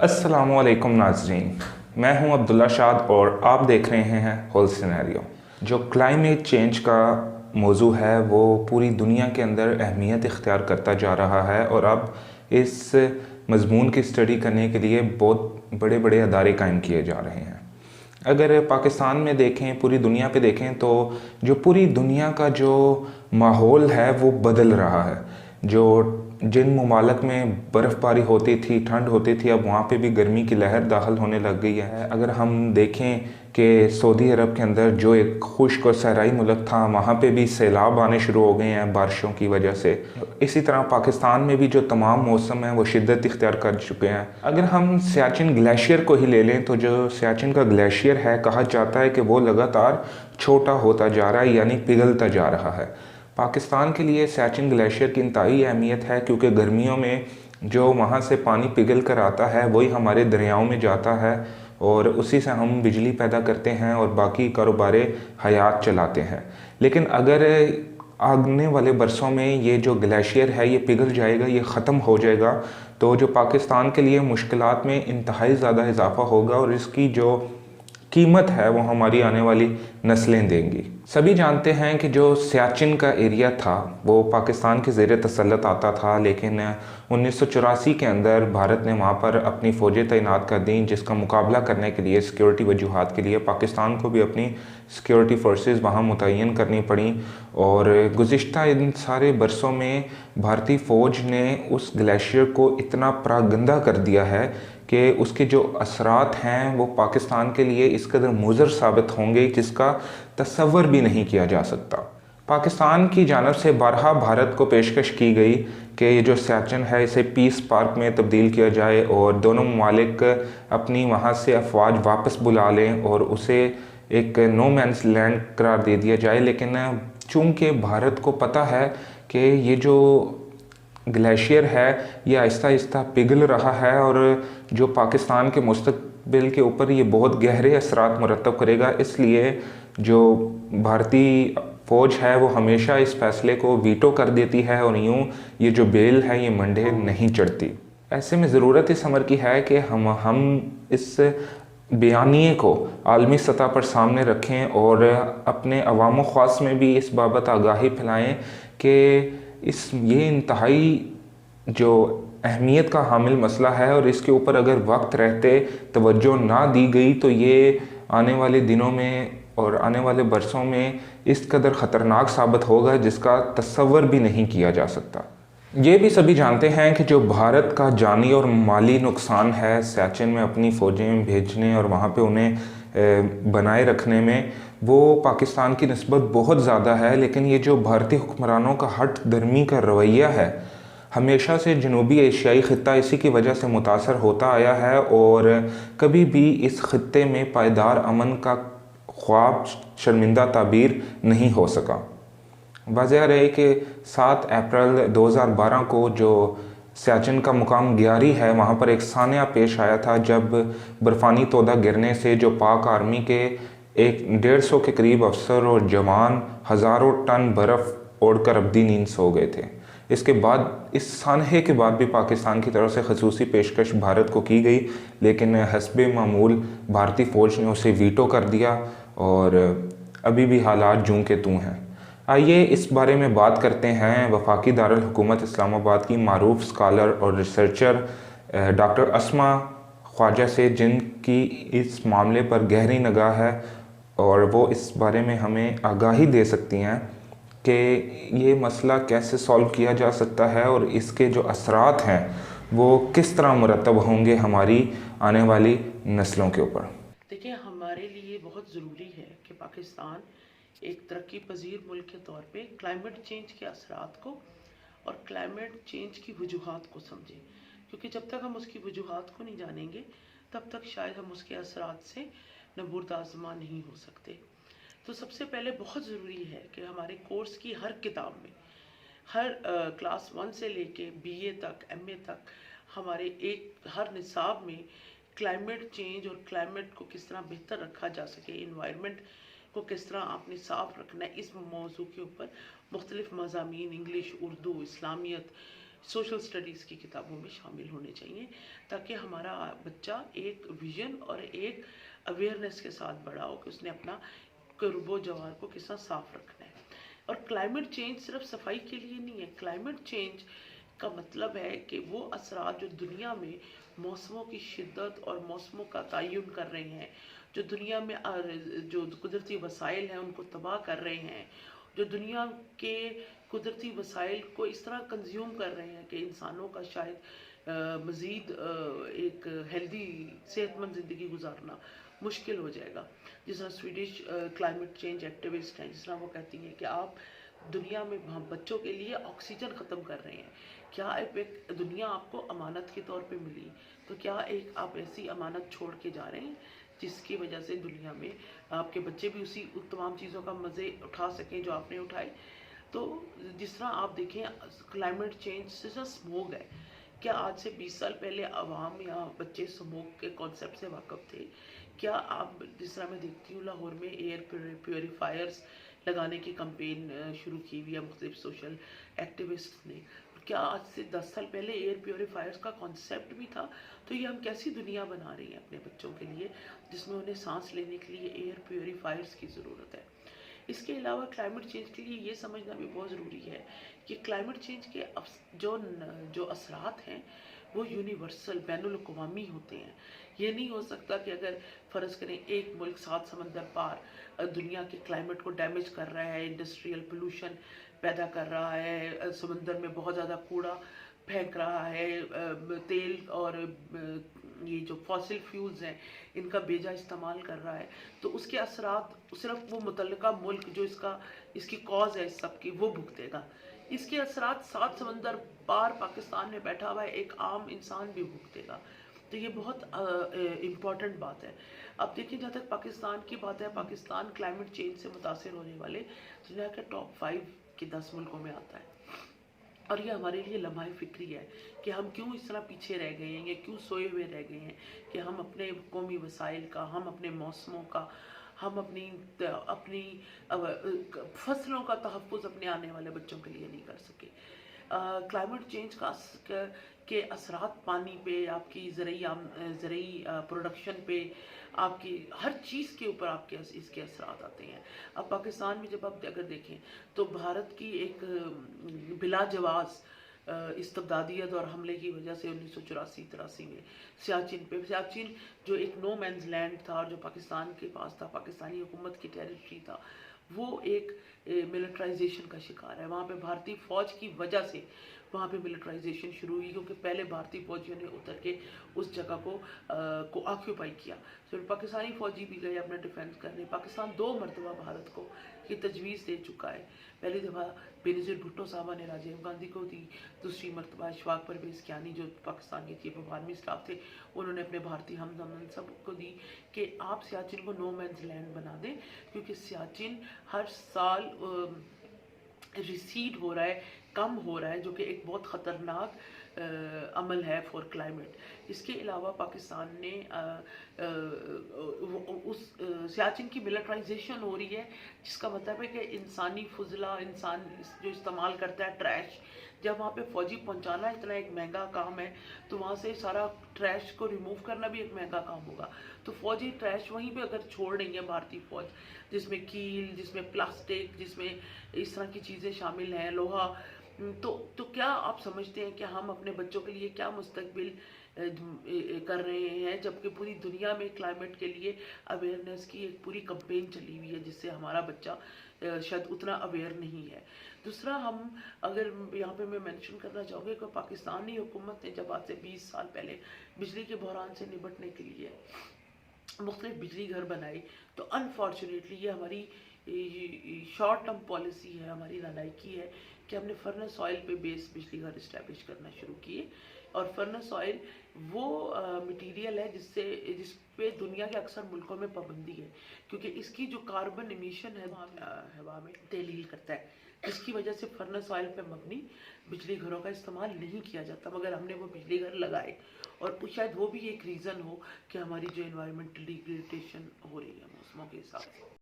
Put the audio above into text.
अस्सलाम वालेकुम नाज़रीन, मैं हूं अब्दुल्ला शाद और आप देख रहे हैं होल सिनेरियो। जो क्लाइमेट चेंज का मौजू है वो पूरी दुनिया के अंदर अहमियत इख्तियार करता जा रहा है और अब इस मज़मून की स्टडी करने के लिए बहुत बड़े बड़े अदारे कायम किए जा रहे हैं। अगर पाकिस्तान में देखें, पूरी दुनिया पे देखें तो जो पूरी दुनिया का जो माहौल है वो बदल रहा है। जो जिन ममालक में बर्फ़बारी होती थी, ठंड होती थी, अब वहाँ पे भी गर्मी की लहर दाखिल होने लग गई है। अगर हम देखें कि सऊदी अरब के अंदर जो एक खुश्क और सहराई मुल्क था, वहाँ पे भी सैलाब आने शुरू हो गए हैं बारिशों की वजह से। इसी तरह पाकिस्तान में भी जो तमाम मौसम हैं वो शिद्दत इख्तियार कर चुके हैं। अगर हम सियाचिन ग्लेशियर को ही ले लें तो जो सियाचिन का ग्लेशियर है, कहा जाता है कि वो लगातार छोटा होता जा रहा है, यानी पिघलता जा रहा है। पाकिस्तान के लिए सियाचिन ग्लेशियर की इंतहाई अहमियत है क्योंकि गर्मियों में जो वहाँ से पानी पिघल कर आता है वही हमारे दरियाओं में जाता है और उसी से हम बिजली पैदा करते हैं और बाकी कारोबार हयात चलाते हैं। लेकिन अगर आने वाले बरसों में ये जो ग्लेशियर है ये पिघल जाएगा, ये ख़त्म हो जाएगा, तो जो पाकिस्तान के लिए मुश्किलात में इंतहाई ज़्यादा इजाफा होगा और इसकी जो कीमत है वो हमारी आने वाली नस्लें देंगी। सभी जानते हैं कि जो सियाचिन का एरिया था वो पाकिस्तान के ज़ेर तसल्लुत आता था, लेकिन 1984 के अंदर भारत ने वहाँ पर अपनी फ़ौजें तैनात कर दी, जिसका मुकाबला करने के लिए सिक्योरिटी वजूहात के लिए पाकिस्तान को भी अपनी सिक्योरिटी फोर्सेस वहाँ मुतय्यन करनी पड़ी। और गुज़िश्ता इन सारे बरसों में भारतीय फ़ौज ने उस ग्लेशियर को इतना प्रागंदा कर दिया है कि उसके जो असरात हैं वो पाकिस्तान के लिए इस कदर मुज़र साबित होंगे जिसका तसव्वुर भी नहीं किया जा सकता। पाकिस्तान की जानब से बारहा भारत को पेशकश की गई कि ये जो सियाचिन है इसे पीस पार्क में तब्दील किया जाए और दोनों ममालिक अपनी वहाँ से अफवाज वापस बुला लें और उसे एक नो मैन्स लैंड करार दे दिया जाए। लेकिन चूँकि भारत को पता है कि ये जो ग्लेशियर है ये आहिस्ता आहिस्ता पिघल रहा है और जो पाकिस्तान के मुस्तकबिल के ऊपर ये बहुत गहरे असरात मुरतब करेगा, इसलिए जो भारतीय फ़ौज है वो हमेशा इस फैसले को वीटो कर देती है और यूँ ये जो बेल है ये मंडे नहीं चढ़ती। ऐसे में ज़रूरत इस अमर की है कि हम इस बयानिए को आलमी सतह पर सामने रखें और अपने अवाम व ख़ास में भी इस बाबत आगाही फैलाएँ कि ये इंतहाई जो अहमियत का हामिल मसला है और इसके ऊपर अगर वक्त रहते तवज्जो ना दी गई तो ये आने वाले दिनों में और आने वाले बरसों में इस कदर ख़तरनाक साबित होगा जिसका तसव्वुर भी नहीं किया जा सकता। ये भी सभी जानते हैं कि जो भारत का जानी और माली नुकसान है सियाचिन में अपनी फ़ौजें भेजने और वहाँ पे उन्हें बनाए रखने में, वो पाकिस्तान की निस्बत बहुत ज़्यादा है। लेकिन ये जो भारतीय हुक्मरानों का हट दर्मी का रवैया है, हमेशा से जनूबी एशियाई ख़ित्ता इसी की वजह से मुतासर होता आया है और कभी भी इस ख़ित्ते में पायदार अमन का ख्वाब शर्मिंदा ताबीर नहीं हो सका। वाज़ेह रहे कि 7 अप्रैल 2012 को जो सियाचिन का मुकाम ग्यारी है वहाँ पर एक सानिया पेश आया था जब बर्फ़ानी तोदा गिरने से जो पाक आर्मी के 150 के करीब अफसर और जवान हज़ारों टन बर्फ़ ओढ़कर अब्दी नींद सो गए थे। इसके बाद इस सानहे के बाद भी पाकिस्तान की तरफ से खसूसी पेशकश भारत को की गई, लेकिन हस्बे मामूल भारतीय फ़ौज ने उसे वीटो कर दिया और अभी भी हालात जूं के तूं हैं। आइए इस बारे में बात करते हैं वफाकी दारुल हुकूमत इस्लामाबाद की मारूफ स्कॉलर और रिसर्चर डॉक्टर अस्मा ख्वाजा से, जिनकी इस मामले पर गहरी निगाह है और वो इस बारे में हमें आगाही दे सकती हैं कि ये मसला कैसे सॉल्व किया जा सकता है और इसके जो असरात हैं वो किस तरह मुरतब होंगे हमारी आने वाली नस्लों के ऊपर। देखिए, हमारे लिए बहुत ज़रूरी है कि पाकिस्तान एक तरक्की पजीर मुल्क के तौर पे क्लाइमेट चेंज के असरात को और क्लाइमेट चेंज की वजूहात को समझें, क्योंकि जब तक हम उसकी वजूहात को नहीं जानेंगे तब तक शायद हम उसके असरात से नबूरदाज़मा नहीं हो सकते। तो सबसे पहले बहुत ज़रूरी है कि हमारे कोर्स की हर किताब में, हर क्लास 1 से लेके BA तक, MA तक, हमारे हर निसाब में क्लाइमेट चेंज और क्लाइमेट को किस तरह बेहतर रखा जा सके, इन्वायरमेंट को किस तरह आपने साफ रखना है, इस मौजू के ऊपर मुख्तलिफ मज़ामीन इंग्लिश, उर्दू, इस्लामियत, सोशल स्टडीज़ की किताबों में शामिल होने चाहिए, ताकि हमारा बच्चा एक विजन और एक अवेयरनेस के साथ बड़ा हो कि उसने अपना कर्बो जवार को किस तरह साफ रखना है। और क्लाइमेट चेंज सिर्फ सफाई के लिए नहीं है। क्लाइमेट चेंज का मतलब है कि वो असरात जो दुनिया में मौसमों की शिद्दत और मौसमों का तयन कर रहे हैं, जो दुनिया में जो कुदरती वसाइल हैं उनको तबाह कर रहे हैं, जो दुनिया के कुदरती वसाइल को इस तरह कंज्यूम कर रहे हैं कि इंसानों का शायद मज़ीद एक हेल्दी सेहतमंद ज़िंदगी गुजारना मुश्किल हो जाएगा। जिस तरह स्वीडिश क्लाइमेट चेंज एक्टिविस्ट हैं, जिस तरह वो कहती हैं कि आप दुनिया में बच्चों के लिए ऑक्सीजन ख़त्म कर रहे हैं। क्या एक दुनिया आपको अमानत के तौर पे मिली, तो क्या एक आप ऐसी अमानत छोड़ के जा रहे हैं जिसकी वजह से दुनिया में आपके बच्चे भी उसी तमाम चीज़ों का मज़े उठा सकें जो आपने उठाए। तो जिस तरह आप देखें क्लाइमेट चेंज से जो स्मोक है, क्या आज से 20 साल पहले अवाम या बच्चे स्मोक के कॉन्सेप्ट से वाकफ़ थे? क्या आप जिस तरह मैं देखती हूँ लाहौर में एयर प्योरीफायर्स लगाने की कंपेन शुरू की हुई है मुख्तलिफ सोशल एक्टिविस्ट ने, क्या आज से 10 साल पहले एयर प्योरीफायर्स का कॉन्सेप्ट भी था? तो ये हम कैसी दुनिया बना रही हैं अपने बच्चों के लिए जिसमें उन्हें सांस लेने के लिए एयर प्योरीफायर्स की ज़रूरत है। इसके अलावा क्लाइमेट चेंज के लिए ये समझना भी बहुत ज़रूरी है कि क्लाइमेट चेंज के जो असरात हैं वो यूनिवर्सल बैनुल अक़वामी होते हैं। ये नहीं हो सकता कि अगर फ़र्ज़ करें एक मुल्क 7 समंदर पार दुनिया के क्लाइमेट को डैमेज कर रहा है, इंडस्ट्रियल पोल्यूशन पैदा कर रहा है, समंदर में बहुत ज़्यादा कूड़ा फेंक रहा है, तेल और ये जो फॉसिल फ्यूल्स हैं इनका बेजा इस्तेमाल कर रहा है, तो उसके असरात सिर्फ वो मुतल्लिका मुल्क जो इसकी कॉज है इस सब की वो भुगतेगा। इसके असरात 7 समंदर पार पाकिस्तान में बैठा हुआ है एक आम इंसान भी भुगतेगा। तो ये बहुत इम्पॉर्टेंट बात है। अब देखिए, जहाँ तक पाकिस्तान की बात है, पाकिस्तान क्लाइमेट चेंज से मुतासिर होने वाले दुनिया के टॉप 5 के 10 मुल्कों में आता है। और ये हमारे लिए लम्हा फ़िक्री है कि हम क्यों इस तरह पीछे रह गए हैं, या क्यों सोए हुए रह गए हैं कि हम अपने कौमी वसाइल का, हम अपने मौसमों का, हम अपनी फसलों का तहफ़्फ़ुज़ अपने आने वाले बच्चों के लिए नहीं कर सके। क्लाइमेट चेंज के असरात पानी पे, आपकी ज़रई प्रोडक्शन पे, आपकी हर चीज़ के ऊपर आपके इसके असरात आते हैं। अब पाकिस्तान में जब आप अगर देखें तो भारत की एक बिला जवाज़ इस्तबदादियत और हमले की वजह से 1984-83 में सियाचिन जो एक नो मैंस लैंड था और जो पाकिस्तान के पास था, पाकिस्तानी हुकूमत की टेरिटरी था, वो एक मिलिट्राइजेशन का शिकार है। वहाँ पे भारतीय फ़ौज की वजह से वहाँ पे मिलिट्राइजेशन शुरू हुई, क्योंकि पहले भारतीय फ़ौजियों ने उतर के उस जगह को ऑक्यूपाई किया। फिर पाकिस्तानी फ़ौजी भी गए अपना डिफेंस करने। पाकिस्तान 2 मरतबा भारत को ये तजवीज़ दे चुका है। पहली दफ़ा बेनज़ीर भुट्टो साहबा ने राजीव गांधी को दी, दूसरी मरतबा अशफाक परवेज़ कियानी जो पाकिस्तान के चीफ ऑफ आर्मी स्टाफ थे उन्होंने अपने भारतीय हमदर्द सबको दी कि आप सियाचिन को नो मैंस लैंड बना दें, क्योंकि सियाचिन हर साल रिसीड हो रहा है, कम हो रहा है, जो कि एक बहुत ख़तरनाक अमल है फॉर क्लाइमेट। इसके अलावा पाकिस्तान ने सियाचिन की मिलिट्राइजेशन हो रही है, जिसका मतलब है कि इंसानी फुजला, इंसान जो इस्तेमाल करता है ट्रैश, जब वहाँ पे फ़ौजी पहुँचाना इतना एक महंगा काम है, तो वहाँ से सारा ट्रैश को रिमूव करना भी एक महंगा काम होगा। तो फ़ौजी ट्रैश वहीं पे अगर छोड़ रही है भारतीय फ़ौज, जिसमें कील, जिसमें प्लास्टिक, जिसमें इस तरह की चीज़ें शामिल हैं, लोहा, तो क्या आप समझते हैं कि हम अपने बच्चों के लिए क्या मुस्तकबिल कर रहे हैं, जबकि पूरी दुनिया में क्लाइमेट के लिए अवेयरनेस की एक पूरी कैंपेन चली हुई है, जिससे हमारा बच्चा शायद उतना अवेयर नहीं है। दूसरा, हम अगर यहाँ पे मैं मेंशन करना चाहूँगी कि पाकिस्तानी हुकूमत ने जब आज से 20 साल पहले बिजली के बहरान से निपटने के लिए मुख्तलिफ बिजली घर बनाए, तो अनफॉर्चुनेटली ये हमारी शॉर्ट टर्म पॉलिसी है, हमारी नालायकी है कि हमने फर्नेस ऑयल पे बेस बिजली घर इस्टेब्लिश करना शुरू किए। और फर्नेस ऑयल वो मटेरियल है जिस पे दुनिया के अक्सर मुल्कों में पाबंदी है, क्योंकि इसकी जो कार्बन एमिशन है हवा में तहलील करता है, जिसकी वजह से फर्नेस ऑयल पे मबनी बिजली घरों का इस्तेमाल नहीं किया जाता। मगर हमने वो बिजली घर लगाए, और शायद वो भी एक रीज़न हो कि हमारी जो एनवायरमेंटल डिग्रेडेशन हो रही है मौसमों के हिसाब से।